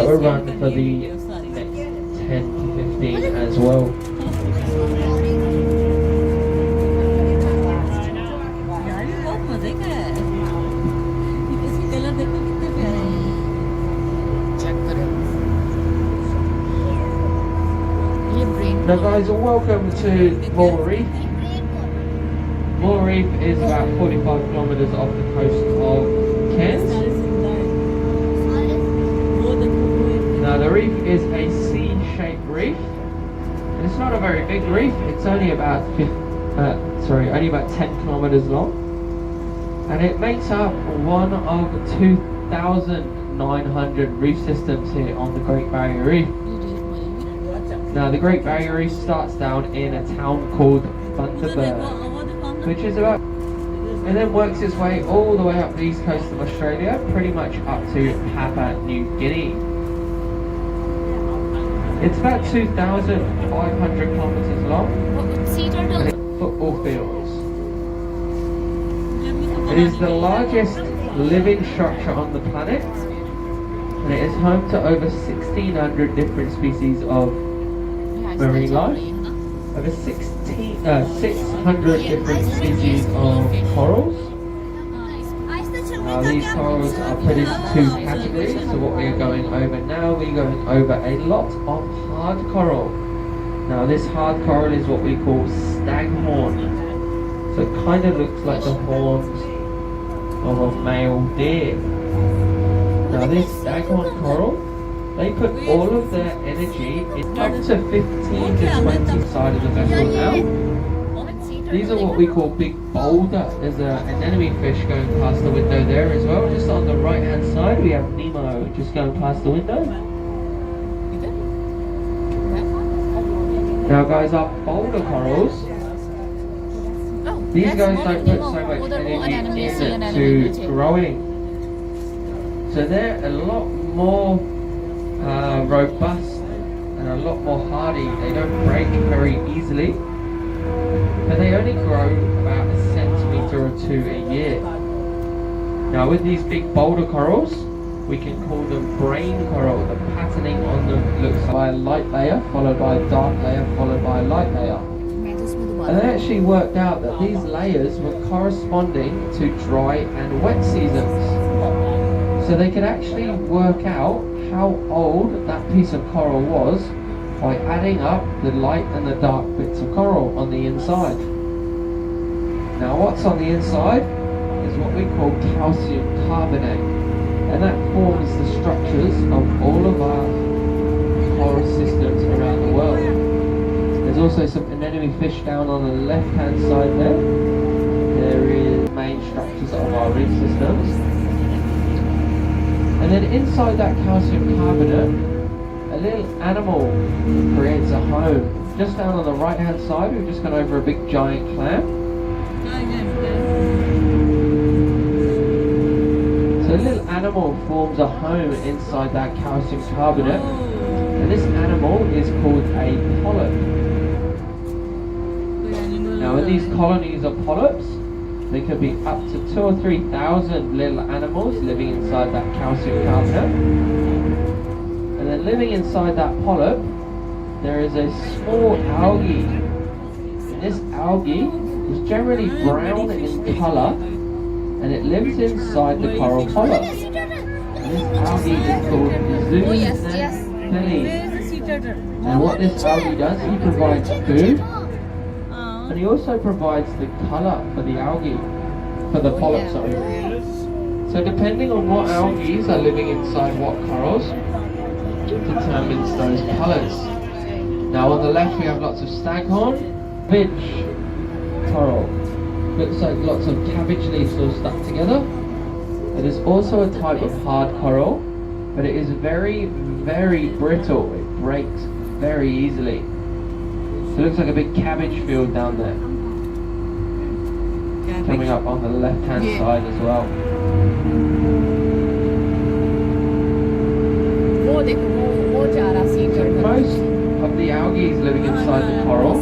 a run for the next 10 to 15 as well. Now guys, welcome to Moore Reef. Moore Reef is about 45 kilometers off the coast of Cairns. Now the reef is a C-shaped reef, and it's not a very big reef. It's only about 10 kilometers long, and it makes up one of 2,900 reef systems here on the Great Barrier Reef. Now the Great Barrier Reef starts down in a town called Bundaberg, which is about, and then works its way all the way up the east coast of Australia, pretty much up to Papua New Guinea. It's about 2,500 kilometers long, and it's football fields. It is the largest living structure on the planet, and it is home to over 1,600 different species of marine life, over 600 different species of corals. Now these corals are put into two categories, so what we are going over now, we're going over a lot of hard coral. Now this hard coral is what we call staghorn, so it kind of looks like the horns of a male deer. Now this staghorn coral, they put all of their energy in up to 15 to 20 side of the vessel now. These are what we call big boulder. There's an anemone fish going past the window there as well. Just on the right hand side we have Nemo just going past the window. Now guys, our boulder corals, these guys don't put so much energy into growing. So they're a lot more robust and a lot more hardy. They don't break very easily, but they only grow about a centimetre or two a year. Now with these big boulder corals, we can call them brain coral. The patterning on them looks like a light layer followed by a dark layer followed by a light layer. And they actually worked out that these layers were corresponding to dry and wet seasons. So they could actually work out how old that piece of coral was by adding up the light and the dark bits of coral on the inside. Now what's on the inside is what we call calcium carbonate, and that forms the structures of all of our coral systems around the world. There's also some anemone fish down on the left hand side there. There is the main structures of our reef systems. And then inside that calcium carbonate, a little animal creates a home. Just down on the right hand side, we've just gone over a big giant clam. So a little animal forms a home inside that calcium carbonate, and this animal is called a polyp. Now in these colonies of polyps, there could be up to 2,000 or 3,000 little animals living inside that calcium carbonate. And then living inside that polyp, there is a small algae. And this algae is generally brown in colour, and it lives inside the coral polyp. And this algae is called zooxanthellae. And what this algae does, he provides food, and he also provides the colour for the algae, for the polyp, sorry. So depending on what algae are living inside what corals, determines those colours. Now on the left we have lots of staghorn, cabbage coral. Looks like lots of cabbage leaves all stuck together. It is also a type of hard coral, but it is very, very brittle. It breaks very easily. It looks like a big cabbage field down there. Coming up on the left hand side as well. Most of the algae living inside the coral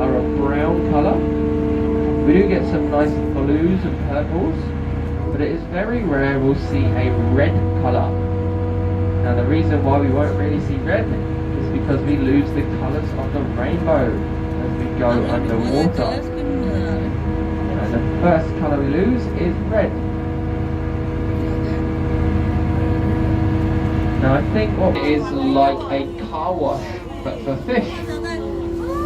are a brown colour. We do get some nice blues and purples, but it is very rare we'll see a red colour. Now the reason why we won't really see red is because we lose the colours of the rainbow as we go underwater. And the first colour we lose is red. Now I think what it is like a car wash, but for fish.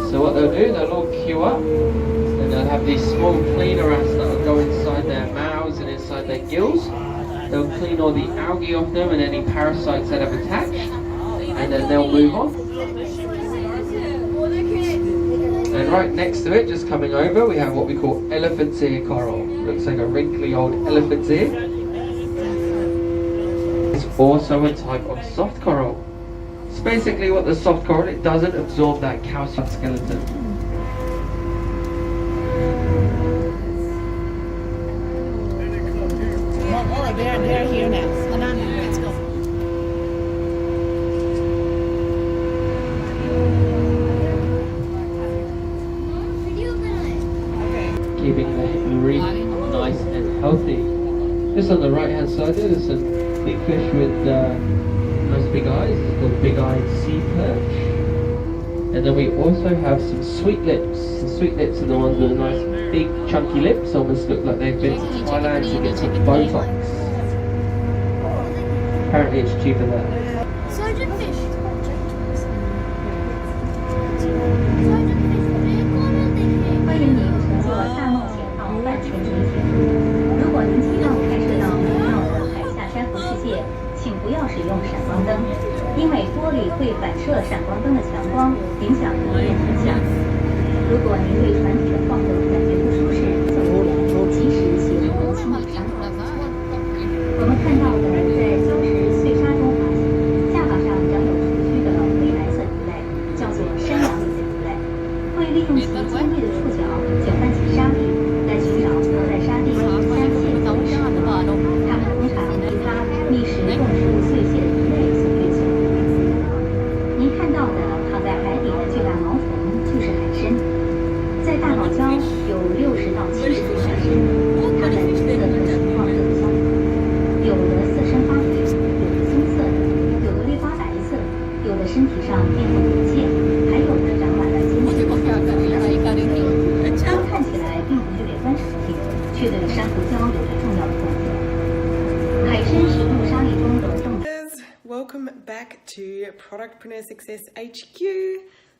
So what they'll do, they'll all queue up, and they'll have these small cleaner rats that will go inside their mouths and inside their gills. They'll clean all the algae off them and any parasites that have attached, and then they'll move on. And right next to it, just coming over, we have what we call elephant's ear coral. Looks like a wrinkly old elephant's ear. It's also a type of soft coral. It's basically what the soft coral, it doesn't absorb that calcium skeleton. Oh, they're here now. Let's go. Keeping the reef nice and healthy. Just on the right hand side there, there's some big fish with nice big eyes. It's called big-eyed sea perch. And then we also have some sweet lips. The sweet lips are the ones with the nice big chunky lips, almost look like they've been to Thailand to get some Botox. Apparently it's cheaper there. Sergeant fish. 欢迎您乘坐大冒险号万全直飞。如果您希望拍摄到美妙的海下珊瑚世界，请不要使用闪光灯，因为玻璃会反射闪光灯的强光，影响影片成像。如果您对船体的晃动感觉不舒适，及时协助清理伤口。我们看到的在礁石碎沙中发现，下巴上长有触须的灰白色鱼类，叫做山羊类的鱼类，会利用其尖锐的触角搅拌起沙粒，来寻找隔在沙地3线的食物。它们通常其他觅食动植物碎屑的鱼类所追求。您看到的躺在海底的巨大毛虫就是海参，在大堡礁有60到70多海参，它们肤色和形状各不相同，有的色深发紫，有的棕色的，有的略发白色，有的身体上面部有剑，还有的长满了尖刺。它们看起来并不具备观赏性，却对珊瑚礁有着重要的贡献。海参食用沙粒中的动。 Welcome back to Productpreneur Success HQ.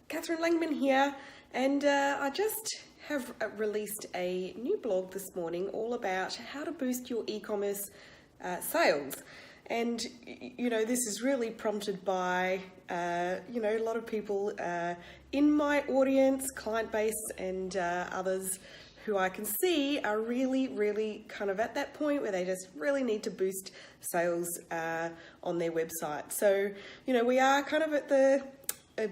Catherine Langman here, and I just have released a new blog this morning all about how to boost your e-commerce sales. And you know, this is really prompted by you know, a lot of people in my audience, client base, and others who I can see are really kind of at that point where they just really need to boost sales on their website. So, you know, we are kind of at the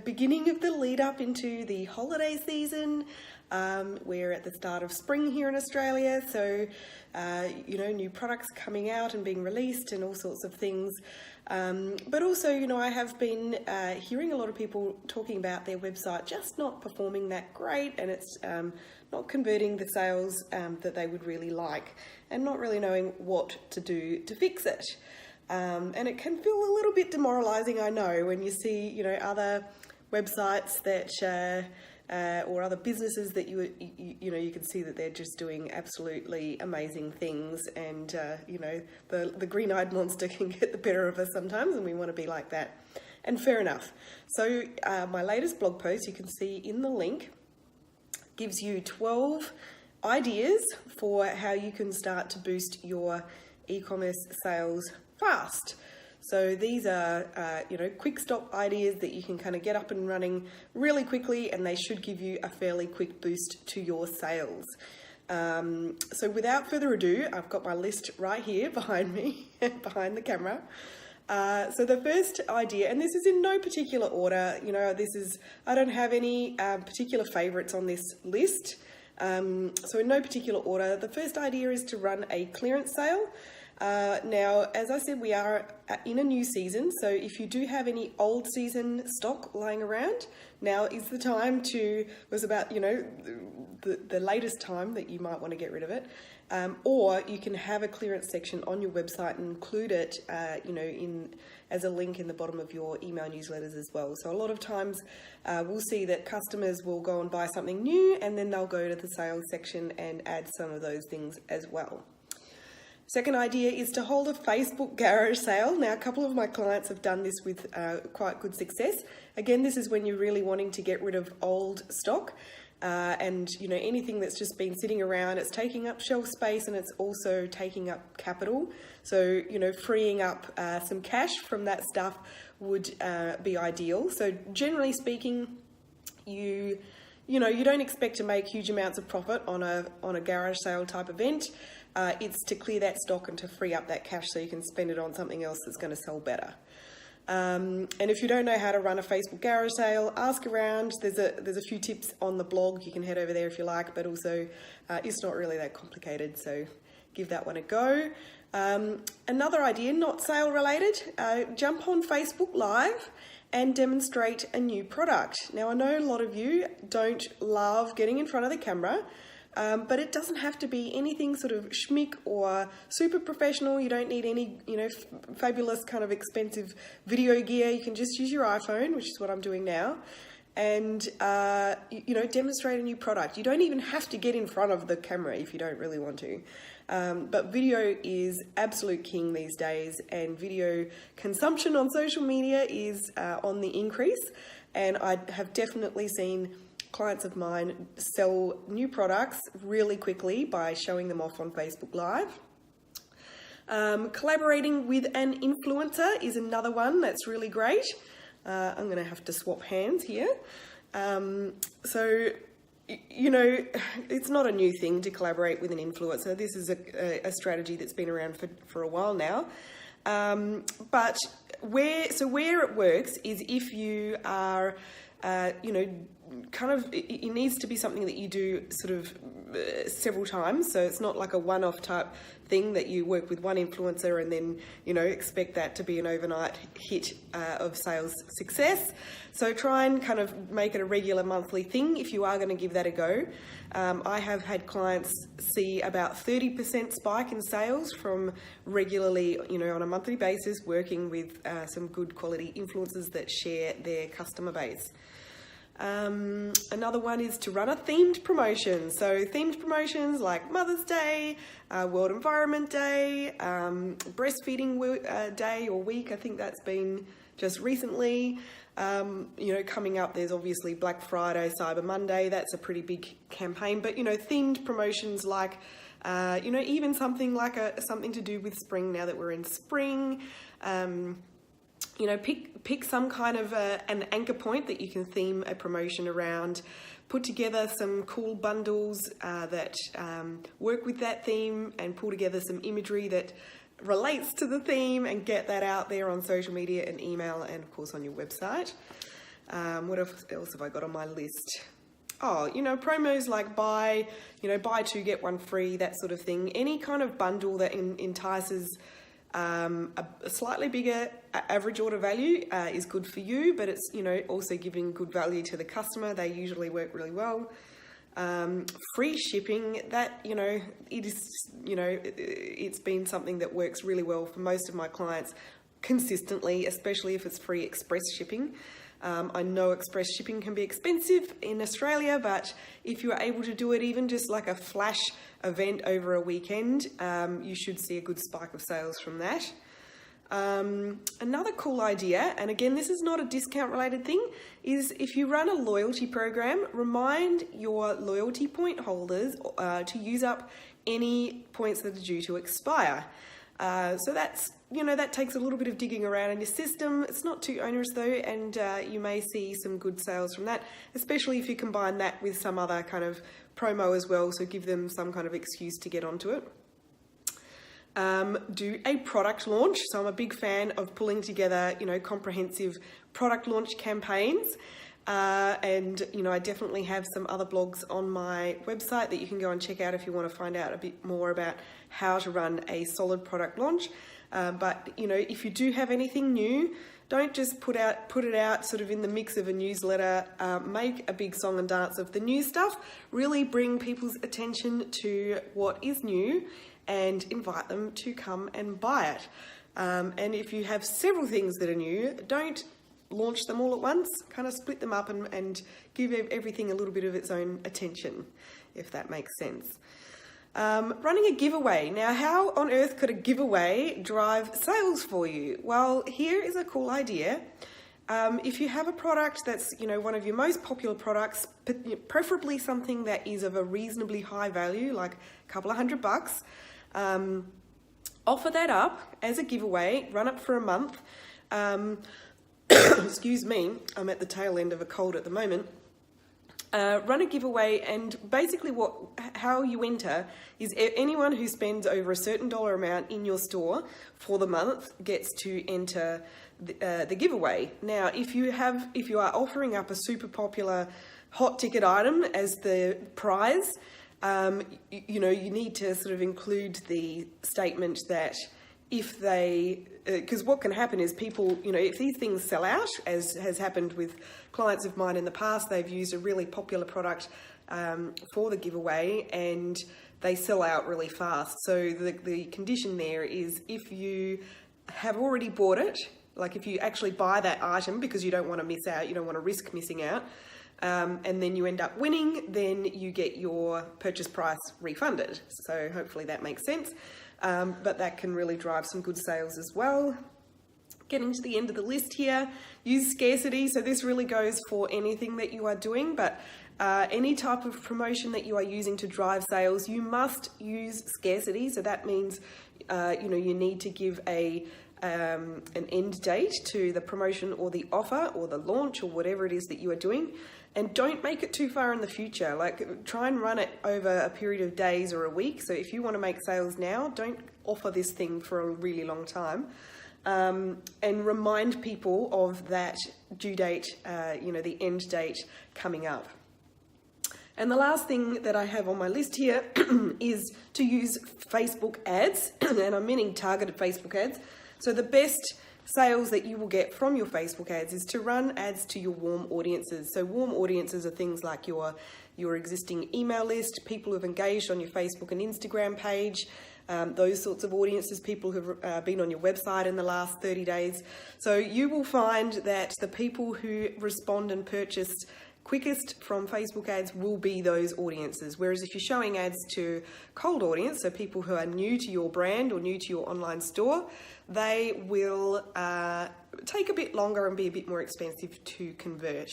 beginning of the lead up into the holiday season. We're at the start of spring here in Australia, so you know, new products coming out and being released and all sorts of things. But also, you know, I have been hearing a lot of people talking about their website just not performing that great, and it's not converting the sales that they would really like, and not really knowing what to do to fix it. And it can feel a little bit demoralizing, I know, when you see, you know, other websites that or other businesses that you know, you can see that they're just doing absolutely amazing things, and you know, the green-eyed monster can get the better of us sometimes, and we want to be like that. And fair enough. So my latest blog post, you can see in the link, gives you 12 ideas for how you can start to boost your e-commerce sales fast. So these are, you know, quick stop ideas that you can kind of get up and running really quickly, and they should give you a fairly quick boost to your sales. So without further ado, I've got my list right here behind me, behind the camera. So the first idea, and this is in no particular order, you know, this is, I don't have any particular favorites on this list. So in no particular order, the first idea is to run a clearance sale. Now, as I said, we are in a new season, so if you do have any old season stock lying around, now is the time to, was about, you know, the latest time that you might want to get rid of it. Or you can have a clearance section on your website and include it, you know, as a link in the bottom of your email newsletters as well. So a lot of times we'll see that customers will go and buy something new, and then they'll go to the sales section and add some of those things as well. Second idea is to hold a Facebook garage sale. Now, a couple of my clients have done this with quite good success. Again, this is when you're really wanting to get rid of old stock. And, you know, anything that's just been sitting around, it's taking up shelf space and it's also taking up capital. So, you know, freeing up some cash from that stuff would be ideal. So generally speaking, you know, you don't expect to make huge amounts of profit on a garage sale type event. It's to clear that stock and to free up that cash so you can spend it on something else that's going to sell better. And if you don't know how to run a Facebook garage sale, ask around. There's a few tips on the blog. You can head over there if you like, but also it's not really that complicated, so give that one a go. Another idea, not sale related, jump on Facebook Live and demonstrate a new product. Now, I know a lot of you don't love getting in front of the camera, but it doesn't have to be anything sort of schmick or super professional. You don't need any, you know, fabulous kind of expensive video gear. You can just use your iPhone, which is what I'm doing now, and, you know, demonstrate a new product. You don't even have to get in front of the camera if you don't really want to. But video is absolute king these days, and video consumption on social media is on the increase. And I have definitely seen clients of mine sell new products really quickly by showing them off on Facebook Live. Collaborating with an influencer is another one that's really great. I'm going to have to swap hands here. So, you know, it's not a new thing to collaborate with an influencer. This is a strategy that's been around for a while now. But where it works is if you are, you know, kind of, it needs to be something that you do sort of several times. So it's not like a one-off type thing that you work with one influencer and then, you know, expect that to be an overnight hit of sales success. So try and kind of make it a regular monthly thing if you are going to give that a go. I have had clients see about 30% spike in sales from regularly, you know, on a monthly basis, working with some good quality influencers that share their customer base. Another one is to run a themed promotion. So themed promotions like Mother's Day, World Environment Day, Breastfeeding Day or Week. I think that's been just recently. You know, coming up, there's obviously Black Friday, Cyber Monday. That's a pretty big campaign. But, you know, themed promotions like, you know, even something like something to do with spring now that we're in spring. You know, pick some kind of an anchor point that you can theme a promotion around. Put together some cool bundles that work with that theme, and pull together some imagery that relates to the theme, and get that out there on social media and email, and of course on your website. What else have I got on my list? Oh, you know, promos like buy 2 get 1 free, that sort of thing. Any kind of bundle that entices a slightly bigger average order value is good for you, but it's, you know, also giving good value to the customer. They usually work really well. Free shipping, that, you know, it is, you know, it's been something that works really well for most of my clients consistently, especially if it's free express shipping. I know express shipping can be expensive in Australia, but if you are able to do it even just like a flash event over a weekend, you should see a good spike of sales from that. Another cool idea, and again, this is not a discount related thing, is if you run a loyalty program, remind your loyalty point holders to use up any points that are due to expire. So that's, you know, that takes a little bit of digging around in your system. It's not too onerous though, and you may see some good sales from that, especially if you combine that with some other kind of promo as well, so give them some kind of excuse to get onto it. Do a product launch. So I'm a big fan of pulling together, you know, comprehensive product launch campaigns. And, you know, I definitely have some other blogs on my website that you can go and check out if you want to find out a bit more about how to run a solid product launch. But, you know, if you do have anything new, don't just put it out sort of in the mix of a newsletter. Make a big song and dance of the new stuff. Really bring people's attention to what is new and invite them to come and buy it. And if you have several things that are new, don't launch them all at once. Kind of split them up and give everything a little bit of its own attention, if that makes sense. Running a giveaway. Now, how on earth could a giveaway drive sales for you? Well, here is a cool idea. If you have a product that's, you know, one of your most popular products, preferably something that is of a reasonably high value, like a couple of $100, offer that up as a giveaway, run it for a month. Excuse me, I'm at the tail end of a cold at the moment. Run a giveaway, and basically how you enter is anyone who spends over a certain dollar amount in your store for the month gets to enter the giveaway. Now, if you are offering up a super popular hot ticket item as the prize, you know, you need to sort of include the statement that if they, because what can happen is people, you know, if these things sell out, as has happened with clients of mine in the past, they've used a really popular product for the giveaway and they sell out really fast. So the condition there is if you have already bought it, like if you actually buy that item because you don't want to miss out, you don't want to risk missing out, and then you end up winning, then you get your purchase price refunded. So hopefully that makes sense. But that can really drive some good sales as well. Getting to the end of the list here, use scarcity. So this really goes for anything that you are doing, but any type of promotion that you are using to drive sales, you must use scarcity. So that means, you know, you need to give an end date to the promotion or the offer or the launch or whatever it is that you are doing. And don't make it too far in the future. Like, try and run it over a period of days or a week. So if you want to make sales now, don't offer this thing for a really long time. And remind people of that due date, you know, the end date coming up. And the last thing that I have on my list here is to use Facebook ads, and I'm meaning targeted Facebook ads. So the best sales that you will get from your Facebook ads is to run ads to your warm audiences. So warm audiences are things like your existing email list, people who've engaged on your Facebook and Instagram page, those sorts of audiences, people who've been on your website in the last 30 days. So you will find that the people who respond and purchase quickest from Facebook ads will be those audiences. Whereas if you're showing ads to cold audience, so people who are new to your brand or new to your online store, they will take a bit longer and be a bit more expensive to convert.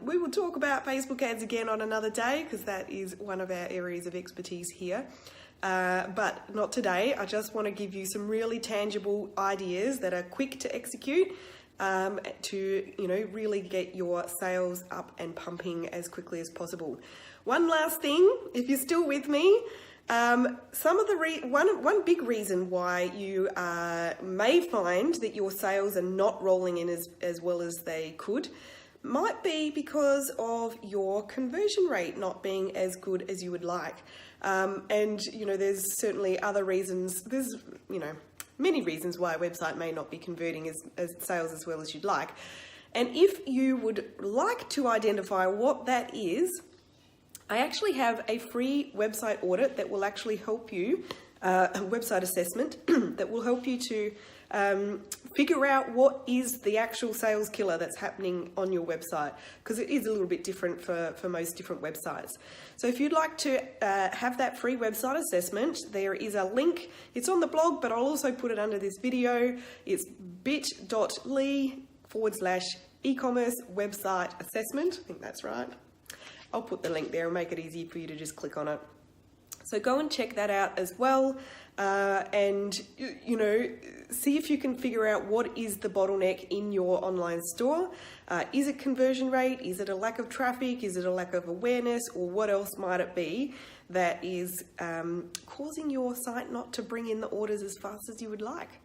We will talk about Facebook ads again on another day because that is one of our areas of expertise here. But not today. I just want to give you some really tangible ideas that are quick to execute to, you know, really get your sales up and pumping as quickly as possible. One last thing, if you're still with me, some of the one big reason why you may find that your sales are not rolling in as well as they could might be because of your conversion rate not being as good as you would like. And, you know, there's certainly other reasons. There's, you know, many reasons why a website may not be converting as sales as well as you'd like. And if you would like to identify what that is, I actually have a free website audit that will actually help you, a website assessment that will help you to figure out what is the actual sales killer that's happening on your website, because it is a little bit different for most different websites. So if you'd like to have that free website assessment, there is a link. It's on the blog, but I'll also put it under this video. It's bit.ly/e-commerce website assessment. I think that's right. I'll put the link there and make it easy for you to just click on it. So go and check that out as well, and, you know, see if you can figure out what is the bottleneck in your online store. Is it conversion rate? Is it a lack of traffic? Is it a lack of awareness? Or what else might it be that is causing your site not to bring in the orders as fast as you would like?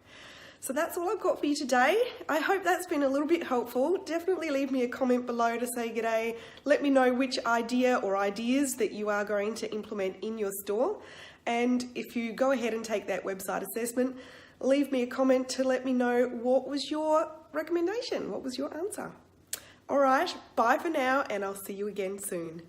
So that's all I've got for you today. I hope that's been a little bit helpful. Definitely leave me a comment below to say g'day. Let me know which idea or ideas that you are going to implement in your store. And if you go ahead and take that website assessment, leave me a comment to let me know what was your recommendation, what was your answer. All right, bye for now, and I'll see you again soon.